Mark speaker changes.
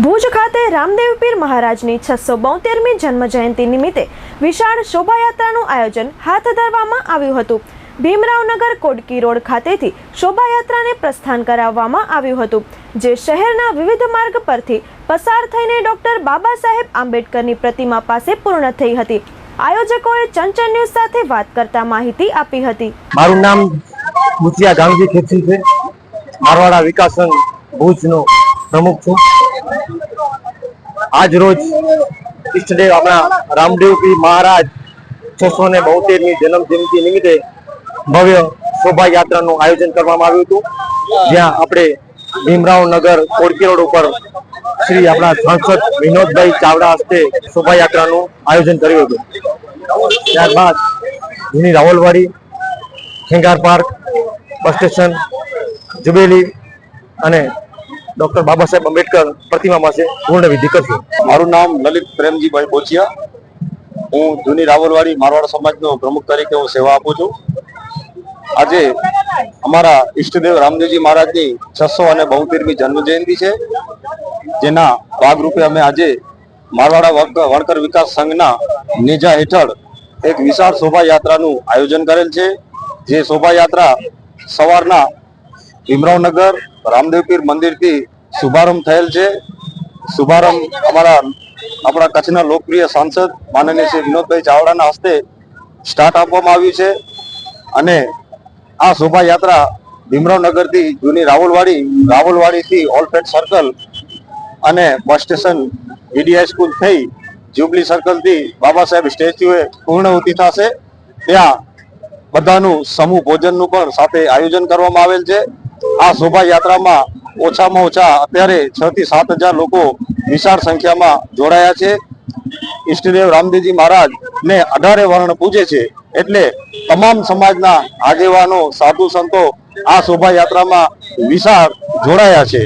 Speaker 1: ભુજ ખાતે રામદેવ પીર મહારાજની 672મી જન્મ જયંતિ નિમિત્તે વિશાળ શોભાયાત્રાનું આયોજન હાથ ધરવામાં આવ્યું હતું। ભીમરાવનગર કોડકી રોડ ખાતેથી શોભાયાત્રાને પ્રસ્થાન કરાવવામાં આવ્યું હતું, જે શહેરના વિવિધ માર્ગ પરથી પસાર થઈને ડોક્ટર બાબા સાહેબ આંબેડકરની પ્રતિમા પાસે પૂર્ણ થઈ હતી। આયોજકોએ ચંચળ ન્યૂઝ સાથે વાત કરતા માહિતી આપી હતી।
Speaker 2: મારું નામ મુચિયા ગામજી ખેતી છે। મારવાડા વિકાસ સંઘ ભુજનો પ્રમુખ છું। આજ રોજ ઈષ્ટદેવ આપણા રામદેવ પીર મહારાજ 672મી જન્મ જયંતિ નિમિત્તે ભવ્ય શોભાયાત્રાનું આયોજન કરવામાં આવ્યું હતું, જ્યાં આપણે ભીમરાવનગર કોડકી રોડ ઉપર શ્રી આપણા સાંસદ વિનોદભાઈ ચાવડા હસ્તે શોભાયાત્રાનું આયોજન કર્યું હતું। ત્યારબાદ જૂની Rawalwadi, Khengar park, bus station, jubilee અને ડોક્ટર બાબા સાહેબ આંબેડકર પ્રતિમા પાસે પૂર્ણ વિધિ કરશું।
Speaker 3: મારું નામ લલિત પ્રેમજીભાઈ બોચિયા। હું જૂની રાવલવાડી મારવાડ સમાજનો પ્રમુખ તરીકે હું સેવા આપું છું। આજે અમારા ઈષ્ટદેવ રામદેવજી મહારાજની 672મી જન્મ જયંતિ છે, જેના ભાગરૂપે અમે આજે મારવાડા વણકર વિકાસ સંઘના નેજા હેઠળ એક વિશાળ શોભાયાત્રાનું આયોજન કરેલ છે। જે શોભાયાત્રા સવારના ભીમરાવનગર રામદેવ પીર મંદિરથી શુભારંભ થયેલ છે। શુભારંભ આપણા કચ્છના લોકપ્રિય સાંસદ માનનીય શ્રી વિનોદભાઈ ચાવડાના હસ્તે સ્ટાર્ટ આપવામાં આવ્યું છે, અને આ શોભાયાત્રા ભીમરાવનગરથી જૂની રાવલવાડીથી ઓલફેટ સર્કલ અને બસ સ્ટેશન વીડીઆઈ સ્કૂલ થઈ જ્યુબલી સર્કલથી બાબા સાહેબ સ્ટેચ્યુએ પૂર્ણાહુતિ થશે। ત્યાં બધાનું સમૂહ ભોજનનું પણ સાથે આયોજન કરવામાં આવેલ છે। આ શોભાયાત્રામાં ઓછામાં ઓછા અત્યારે 6 થી 7 હજાર લોકો વિશાળ સંખ્યામાં જોડાયા છે। ઈષ્ટદેવ રામદેવજી મહારાજ ને 18 વર્ણ પૂજે છે, એટલે તમામ સમાજના આગેવાનો, સાધુ સંતો આ શોભાયાત્રામાં વિશાળ જોડાયા છે।